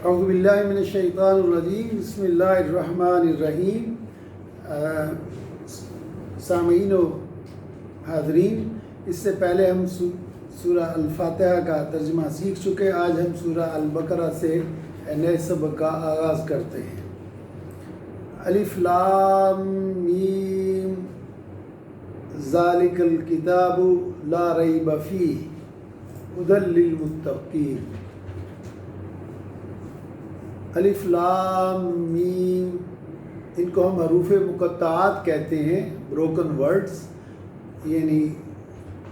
اعوذ باللہ من الشیطان الرجیم بسم اللہ الرحمن الرحیم۔ سامعین و حاضرین، اس سے پہلے ہم سورہ الفاتحہ کا ترجمہ سیکھ چکے۔ آج ہم سورہ البقرہ سے نئے سبق کا آغاز کرتے ہیں۔ الف لام میم ذالک الکتاب لا ریب فیہ ھدی للمتقین۔ الف لام میم، ان کو ہم حروف مقطعات کہتے ہیں، بروکن ورڈز۔ یعنی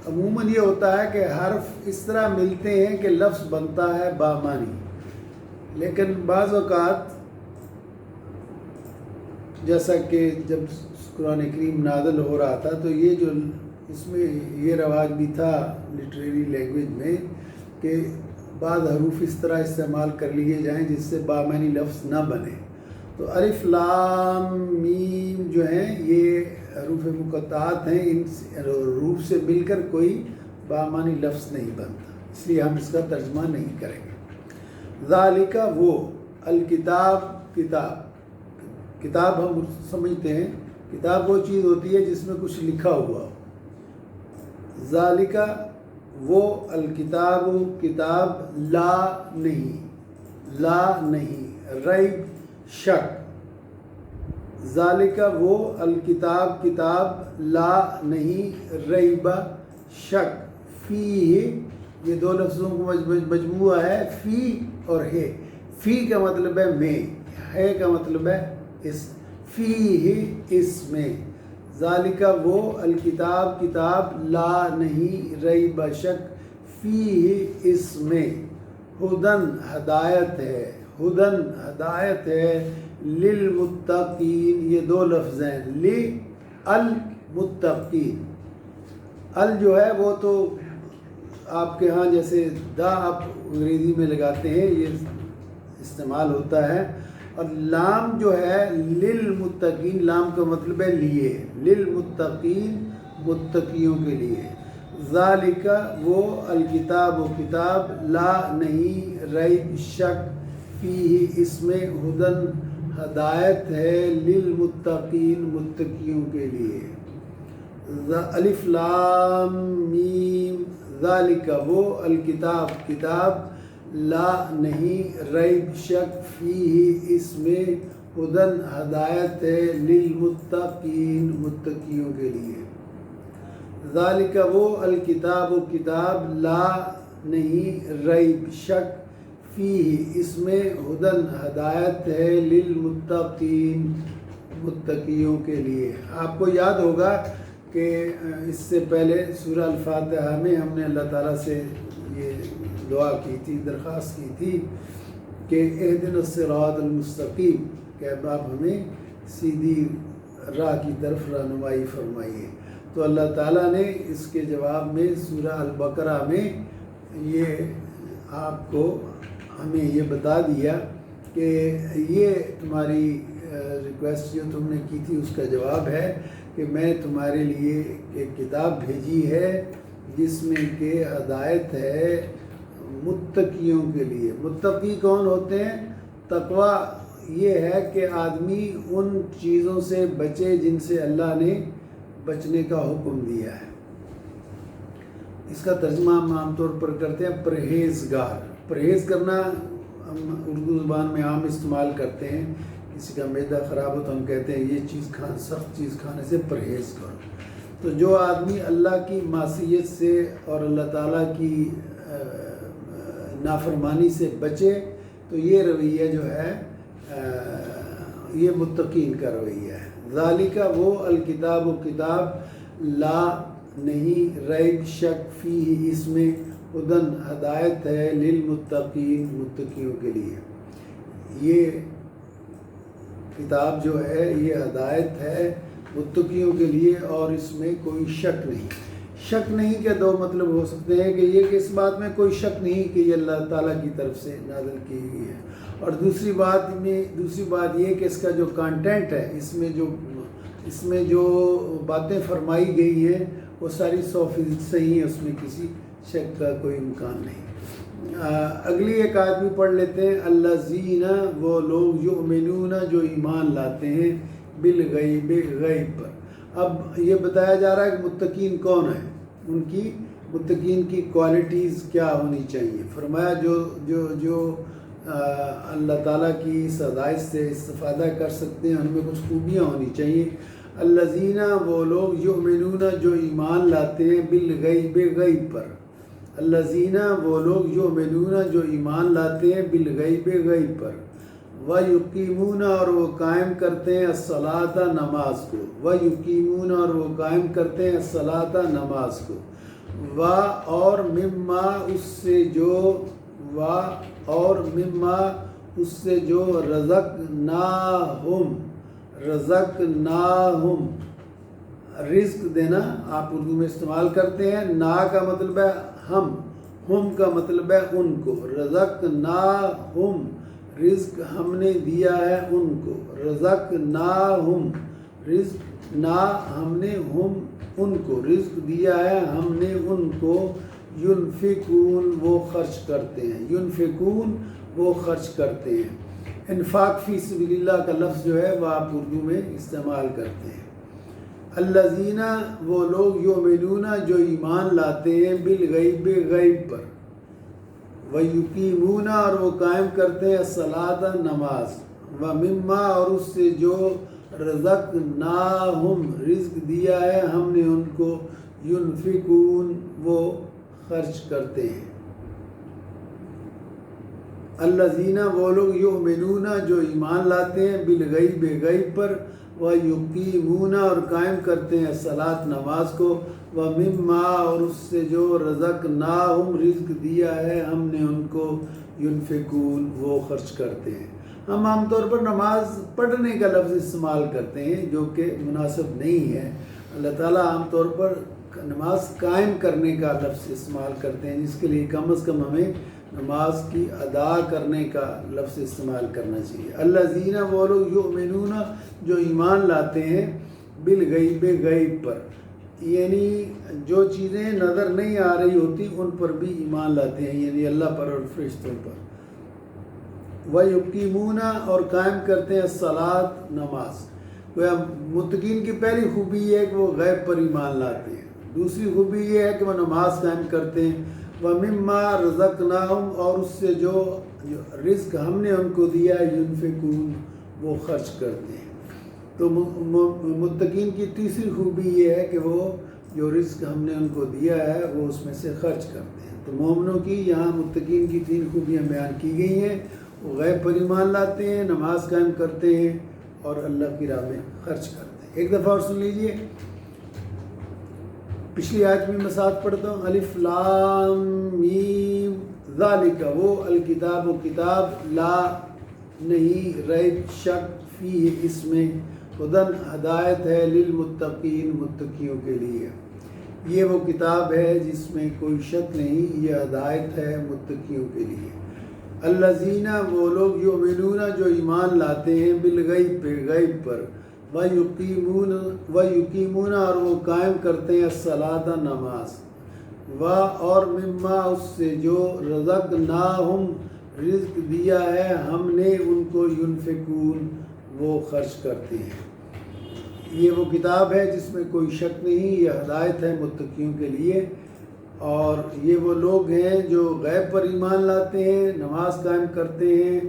عموماً یہ ہوتا ہے کہ حرف اس طرح ملتے ہیں کہ لفظ بنتا ہے بامانی، لیکن بعض اوقات جیسا کہ جب قرآن کریم نازل ہو رہا تھا تو یہ جو اس میں یہ رواج بھی تھا لٹریری لینگویج میں کہ بعض حروف اس طرح استعمال کر لیے جائیں جس سے بامانی لفظ نہ بنے۔ تو الف لام میم جو ہیں یہ حروف مقطعات ہیں، ان حروف سے مل کر کوئی بامانی لفظ نہیں بنتا، اس لیے ہم اس کا ترجمہ نہیں کریں گے۔ ذالک وہ، الکتاب کتاب، کتاب ہم سمجھتے ہیں کتاب وہ چیز ہوتی ہے جس میں کچھ لکھا ہوا ہو۔ ذالک وہ، الکتاب کتاب، لا نہیں، ریب شک۔ ذالک وہ، الکتاب کتاب، لا نہیں، ریب شک، فیہ یہ دو لفظوں کو مجموعہ ہے، فی اور ہے۔ فی کا مطلب ہے میں، ہے کا مطلب ہے اس، فیہ اس میں۔ ذالک وہ، الکتاب کتاب، لا نہیں، ریب شک، فیہ اس میں، ھدن ہدایت ہے، ھدن ہدایت ہے، للمتقین یہ دو لفظ ہیں، المتقین۔ ال جو ہے وہ تو آپ کے ہاں جیسے دا آپ انگریزی میں لگاتے ہیں یہ استعمال ہوتا ہے، اور لام جو ہے للمتقین، لام کا مطلب ہے لیے، للمتقین متقیوں کے لیے۔ ذالک وہ، الکتاب و کتاب، لا نہیں، ریب شک، فیہ اس میں، ھدن ہدایت ہے، للمتقین متقیوں کے لیے۔ الف لام میم ذالک وہ، الکتاب کتاب، لا نہیں، ریب شک، فیہ اس میں، ھدن ہدایت ہے، للمتقین متقیوں کے لیے۔ ذالک وہ، الکتاب و کتاب، لا نہیں، ریب شک، فیہ اس میں، ھدن ہدایت ہے، للمتقین متقیوں کے لیے۔ آپ کو یاد ہوگا کہ اس سے پہلے سورہ الفاتحہ میں ہم نے اللہ تعالیٰ سے یہ دعا کی تھی، درخواست کی تھی کہ اہدنا الصراط المستقیم، کہ اب آپ ہمیں سیدھی راہ کی طرف رہنمائی فرمائیے۔ تو اللہ تعالیٰ نے اس کے جواب میں سورہ البقرہ میں یہ آپ کو ہمیں یہ بتا دیا کہ یہ تمہاری ریکویسٹ جو تم نے کی تھی اس کا جواب ہے کہ میں تمہارے لیے ایک کتاب بھیجی ہے جس میں کہ ہدایت ہے متقیوں کے لیے۔ متقی کون ہوتے ہیں؟ تقویٰ یہ ہے کہ آدمی ان چیزوں سے بچے جن سے اللہ نے بچنے کا حکم دیا ہے۔ اس کا ترجمہ ہم عام طور پر کرتے ہیں پرہیزگار۔ پرہیز کرنا ہم اردو زبان میں عام استعمال کرتے ہیں، کسی کا معدہ خراب ہو تو ہم کہتے ہیں یہ چیز سخت چیز کھانے سے پرہیز کرو۔ تو جو آدمی اللہ کی معصیت سے اور اللہ تعالیٰ کی نافرمانی سے بچے تو یہ رویہ جو ہے یہ متقین کا رویہ ہے۔ ذالک وہ، الکتاب و کتاب، لا نہیں، ریب شک، فیہ اس میں، ھدن ہدایت ہے، للمتقین متقیوں کے لیے۔ یہ کتاب جو ہے یہ ہدایت ہے متقیوں کے لیے اور اس میں کوئی شک نہیں۔ شک نہیں کے دو مطلب ہو سکتے ہیں کہ یہ کہ اس بات میں کوئی شک نہیں کہ یہ اللہ تعالیٰ کی طرف سے نازل کی ہوئی ہے، اور دوسری بات یہ کہ اس کا جو کانٹینٹ ہے، اس میں جو باتیں فرمائی گئی ہیں وہ ساری 100% صحیح ہیں، اس میں کسی شک کا کوئی امکان نہیں۔ اگلی ایک آیت بھی پڑھ لیتے ہیں. الذین وہ لوگ یؤمنون جو ایمان لاتے ہیں بالغیب غیب پر. اب یہ بتایا جا رہا ہے کہ متقین کون ہیں، ان کی متقین کی کوالٹیز کیا ہونی چاہیے. فرمایا جو اللہ تعالیٰ کی ہدایت سے استفادہ کر سکتے ہیں، ان میں کچھ خوبیاں ہونی چاہیے. الذین وہ لوگ یؤمنون جو ایمان لاتے ہیں بالغیب غیب پر. الذین وہ لوگ یؤمنون جو ایمان لاتے ہیں بالغیب غیب پر. وَيُقِيمُونَ اور وہ قائم کرتے ہیں الصَّلَاةَ نماز کو. وَيُقِيمُونَ اور وہ قائم کرتے ہیں الصَّلَاةَ نماز کو. اور مما اس سے جو رزقناہم رزق دینا آپ اردو میں استعمال کرتے ہیں. نا کا مطلب ہے ہم کا مطلب ہے ان کو. رزقناہم رزق ہم نے دیا ہے ان کو. رزقناہم رزق نا ہم نے ہم ان کو رزق دیا ہے ہم نے ان کو. ینفقون وہ خرچ کرتے ہیں. ینفقون وہ خرچ کرتے ہیں. انفاق فی سبیل اللہ کا لفظ جو ہے وہ آپ اردو میں استعمال کرتے ہیں. الذین وہ لوگ یؤمنون جو ایمان لاتے ہیں بالغیب غیب پر. وَيُقِيمُونَ اور وہ قائم کرتے ہیں الصَّلَاةَ نماز. وَمِمَّا اور اس سے جو رزقناہم رزق دیا ہے ہم نے ان کو. ینفقون وہ خرچ کرتے ہیں. الذین وہ لوگ یؤمنون جو ایمان لاتے ہیں بالغیب غیب پر. وَيُقِيمُونَ اور قائم کرتے ہیں الصلاۃ نماز کو. وَمِمَّا اور اس سے جو رزقناہم رزق دیا ہے ہم نے ان کو. ینفقون وہ خرچ کرتے ہیں. ہم عام طور پر نماز پڑھنے کا لفظ استعمال کرتے ہیں جو کہ مناسب نہیں ہے. اللہ تعالیٰ عام طور پر نماز قائم کرنے کا لفظ استعمال کرتے ہیں، جس کے لیے کم از کم ہمیں نماز کی ادا کرنے کا لفظ استعمال کرنا چاہیے. الذین وہ لوگ یؤمنون جو ایمان لاتے ہیں بالغیب غیب پر، یعنی جو چیزیں نظر نہیں آ رہی ہوتی ان پر بھی ایمان لاتے ہیں، یعنی اللہ پر اور فرشتوں پر. وَيُقِيمُونَ اور قائم کرتے ہیں الصلاۃ نماز. متقین کی پہلی خوبی یہ ہے کہ وہ غیب پر ایمان لاتے ہیں. دوسری خوبی یہ ہے کہ وہ نماز قائم کرتے ہیں. وَمِمَّا رَزَقْنَاهُمْ اور اس سے جو رزق ہم نے ان کو دیا ہے يُنْفِقُونَ وہ خرچ کرتے ہیں. تو متقین کی تیسری خوبی یہ ہے کہ وہ جو رزق ہم نے ان کو دیا ہے وہ اس میں سے خرچ کرتے ہیں. تو مومنوں کی یہاں متقین کی تین خوبیاں بیان کی گئی ہیں. وہ غیب پر ایمان لاتے ہیں، نماز قائم کرتے ہیں اور اللہ کی راہ میں خرچ کرتے ہیں. ایک دفعہ اور سن لیجئے، پچھلی آیت میں میں ساتھ پڑھتا ہوں. الف لام میم ذالک وہ الکتاب و کتاب لا نہیں ریب شک فی اس میں ہدن ہدایت ہے للمتقین متقیوں کے لیے. یہ وہ کتاب ہے جس میں کوئی شک نہیں، یہ ہدایت ہے متقیوں کے لیے. الذین وہ لوگ یؤمنون جو ایمان لاتے ہیں بالغیب پہ غیب پر. وَيُقِيمُونَ اور وہ قائم کرتے ہیں الصلاۃ نماز. اور مما اس سے جو رزقناہم رزق دیا ہے ہم نے ان کو ینفقون وہ خرچ کرتے ہیں. یہ وہ کتاب ہے جس میں کوئی شک نہیں، یہ ہدایت ہے متقیوں کے لیے. اور یہ وہ لوگ ہیں جو غیب پر ایمان لاتے ہیں، نماز قائم کرتے ہیں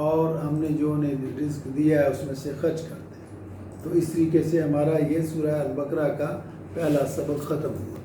اور ہم نے جو انہیں رزق دیا ہے اس میں سے خرچ کرتے ہیں. تو اس طریقے سے ہمارا یہ سورہ البقرہ کا پہلا سبق ختم ہوا.